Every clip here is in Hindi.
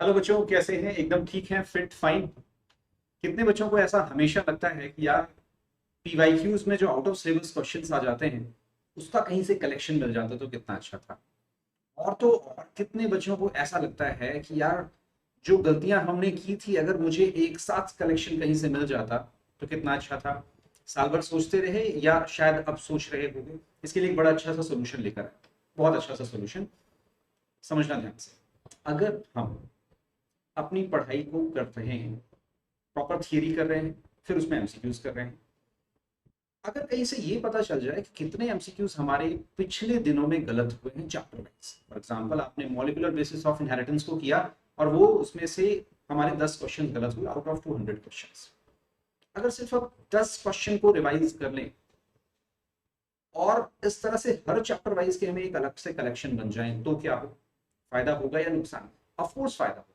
हेलो बच्चों, कैसे हैं? एकदम ठीक हैं, फिट फाइन। कितने बच्चों को ऐसा हमेशा लगता है कि यार पीवाईक्यूज में जो आउट ऑफ सिलेबस क्वेश्चंस आ जाते हैं उसका कहीं से कलेक्शन मिल जाता तो कितना अच्छा था। और तो और कितने बच्चों को ऐसा लगता है कि यार जो गलतियां हमने की थी अगर मुझे एक साथ कलेक्शन कहीं से मिल जाता तो कितना अच्छा था। साल भर सोचते रहे या शायद अब सोच रहे होंगे। इसके लिए एक बड़ा अच्छा सा सोल्यूशन लेकर आए। बहुत अच्छा सा सोल्यूशन। समझना ध्यान से। अगर हम अपनी पढ़ाई को कर रहे हैं, प्रॉपर थियरी कर रहे हैं, फिर उसमें एमसीक्यूज कर रहे हैं, अगर कहीं से ये पता चल जाए कि कितने एमसीक्यूज हमारे पिछले दिनों में गलत हुए हैं चैप्टर वाइज। फॉर एग्जांपल, आपने मॉलिक्यूलर बेसिस ऑफ इनहेरिटेंस को किया और वो उसमें से हमारे 10 क्वेश्चन गलत हुए आउट ऑफ 200 क्वेश्चंस। अगर सिर्फ आप 10 क्वेश्चन को रिवाइज कर लें और इस तरह से हर चैप्टर वाइज के हमें एक अलग से कलेक्शन बन जाए तो क्या हो? फायदा होगा या नुकसान? ऑफकोर्स फायदा होगा।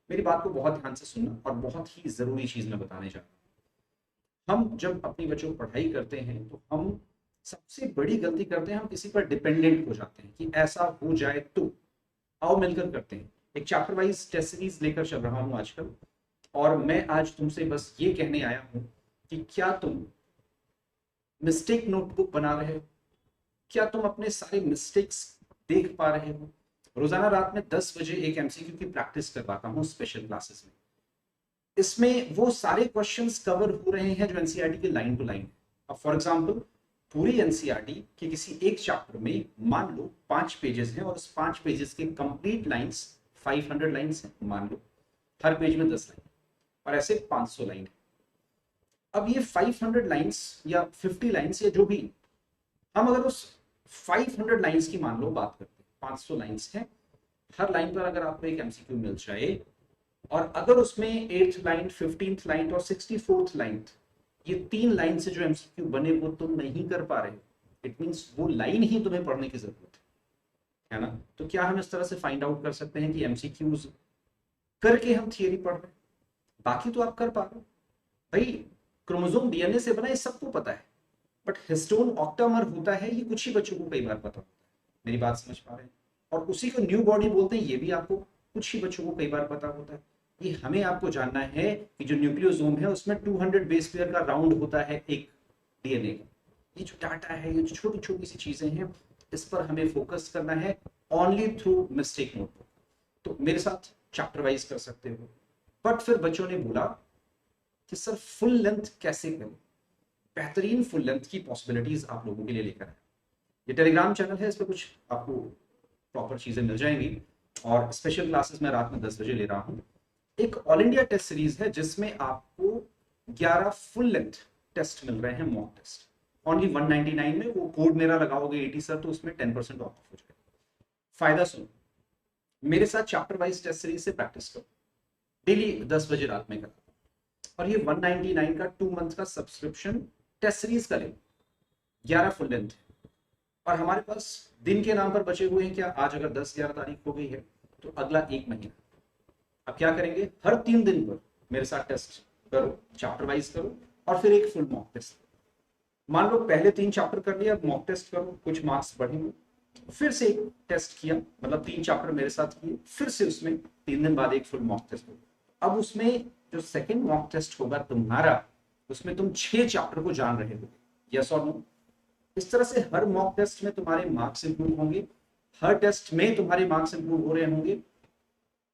मेरी बात को बहुत ध्यान से सुनना, और बहुत ही जरूरी चीज मैं बताने जा रहा हूँ। हम जब अपनी बच्चों को पढ़ाई करते हैं तो हम सबसे बड़ी गलती करते हैं, हम किसी पर डिपेंडेंट हो जाते हैं कि ऐसा हो जाए तो। आओ मिलकर करते हैं। एक चैप्टर वाइज टेस्ट सीरीज लेकर चल रहा हूं आजकल, और मैं आज तुमसे बस ये कहने आया हूं कि क्या तुम मिस्टेक नोटबुक बना रहे हो? क्या तुम अपने सारे मिस्टेक्स देख पा रहे हो? रोजाना रात में 10 बजे एक एमसीक्यू की प्रैक्टिस करवाता हूँ स्पेशल क्लासेस में। इसमें वो सारे क्वेश्चंस कवर हो रहे हैं जो एनसीईआरटी के लाइन टू लाइन। अब फॉर एग्जांपल, पूरी एनसीईआरटी के किसी एक चैप्टर में मान लो 5 पेजेस हैं और उस 5 पेजेस के कंप्लीट लाइंस 500 लाइंस हैं मान लो। हर पेज में 10 लाइन, और ऐसे 500 लाइन है। अब ये 500 लाइंस या 50 लाइंस या जो भी, हम अगर उस 500 लाइंस की मान लो बात करते हैं, 500 लाइंस है। हर लाइन पर अगर आपको एक एमसीक्यू मिल जाए, और अगर उसमें 8th लाइन, 15th लाइन और 64th लाइन, ये 3 लाइन से जो एमसीक्यू बने वो तुम नहीं कर पा रहे, इट मींस वो लाइन ही तुम्हें पढ़ने की जरूरत है ना? तो क्या हम इस तरह से फाइंड आउट कर सकते हैं कि एमसीक्यूज करके हम थियरी पढ़ रहे हैं? बाकी तो आप कर पा रहे हो भाई। क्रोमोसोम डीएनए से बना है सबको पता है, बट हिस्टोन ऑक्टामर होता है, ये कुछ ही बच्चों को कई बार पता होता है। मेरी बात समझ पा रहे हैं? और उसी को न्यू बॉडी बोलते हैं, ये भी आपको कुछ ही बच्चों को कई बार पता होता है। ये हमें आपको जानना है कि जो न्यूक्लियोसोम है उसमें 200 बेस पेयर का राउंड होता है एक डीएनए का। ये जो डाटा है, ये जो छोटी छोटी सी चीजें हैं, इस पर हमें फोकस करना है ओनली थ्रू मिस्टेक नोटबुक। तो मेरे साथ चैप्टर वाइज कर सकते हो। बट फिर बच्चों ने बोला कि सर फुल लेंथ कैसे करें? बेहतरीन फुल लेंथ की पॉसिबिलिटीज आप लोगों के लिए लेकर आए। ये टेलीग्राम चैनल है, इस पर कुछ आपको प्रॉपर चीजें मिल जाएंगी, और स्पेशल क्लासेस मैं रात में 10 बजे ले रहा हूँ। एक ऑल इंडिया टेस्ट सीरीज है जिसमें आपको 11 फुल लेंथ टेस्ट मिल रहे हैं, मॉक टेस्ट ओनली 199 में। वो कोड मेरा लगाओगे 80 सर, तो उसमें 10% ऑफ हो जाएगा। फायदा सुनो, मेरे साथ चैप्टर वाइज टेस्ट सीरीज से प्रैक्टिस करो, डेली 10 बजे रात में करा। और ये 199 का 2 मंथ का सब्सक्रिप्शन टेस्ट सीरीज का ले, 11 फुल लेंथ है। और हमारे पास दिन के नाम पर बचे हुए हैं क्या? आज अगर 10-11 तारीख हो गई है तो अगला 1 महीना। अब क्या करेंगे? हर 3 दिन पर मेरे साथ टेस्ट करो, चैप्टर वाइज करो, और फिर एक फुल मॉक टेस्ट। मान लो पहले 3 चैप्टर कर लिया, अब मॉक टेस्ट करो, कुछ मार्क्स बढ़ेंगे। फिर से एक टेस्ट किया, मतलब 3 चैप्टर मेरे साथ किए, फिर से उसमें 3 दिन बाद एक फुल मॉक टेस्ट होगा। अब उसमें जो सेकेंड मॉक टेस्ट होगा तुम्हारा, उसमें तुम 6 चैप्टर को जान रहे हो, यस और नो? इस तरह से हर मॉक टेस्ट में तुम्हारे मार्क्स इंप्रूव होंगे, हर टेस्ट में तुम्हारे मार्क्स इंप्रूव हो रहे होंगे।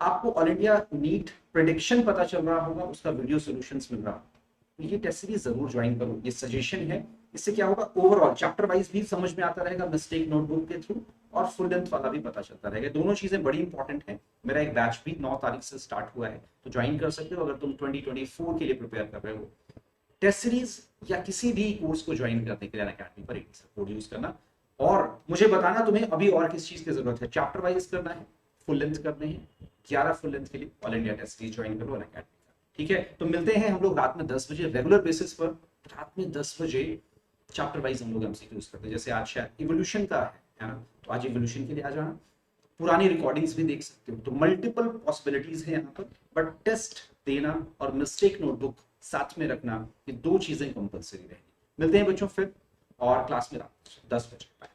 आपको ऑल इंडिया नीट प्रेडिक्शन पता चल रहा होगा, उसका वीडियो सॉल्यूशंस मिल रहा होगा। तो ये टेस्ट सीरीज जरूर ज्वाइन करो, ये सजेशन है। इससे क्या होगा, ओवरऑल चैप्टर वाइज भी समझ में आता रहेगा मिस्टेक नोटबुक के थ्रू, और फुल लेंथ वाला भी पता चलता रहेगा। दोनों चीजें बड़ी इंपॉर्टेंट है। मेरा एक बैच भी 9 तारीख से स्टार्ट हुआ है, तो ज्वाइन कर सकते हो अगर तुम 2024 के लिए प्रिपेयर कर रहे हो। टेस्ट सीरीज या किसी भी कोर्स को ज्वाइन करने के लिए अकेडमी पर कोड यूज करना, और मुझे बताना तुम्हें अभी और किस चीज की जरूरत है। चैप्टर वाइज करना है, फुल लेंथ करने हैं, 11 फुल लेंथ के लिए all India test series join करो अकेडमी का। ठीक है, तो मिलते हैं हम लोग रात में 10 बजे रेगुलर बेसिस पर। रात में 10 बजे चैप्टर वाइज हम लोग एमसीक्यूज करते हैं। जैसे आज शायद इवोल्यूशन का है ना, तो आज इवोल्यूशन के लिए आ जाना। पुरानी रिकॉर्डिंग्स भी देख सकते हो। तो मल्टीपल पॉसिबिलिटीज है यहाँ पर, बट टेस्ट देना और मिस्टेक नोटबुक साथ में रखना, ये 2 चीजें कंपलसरी रहेगी। मिलते हैं बच्चों फिर, और क्लास में रात 10 बजे।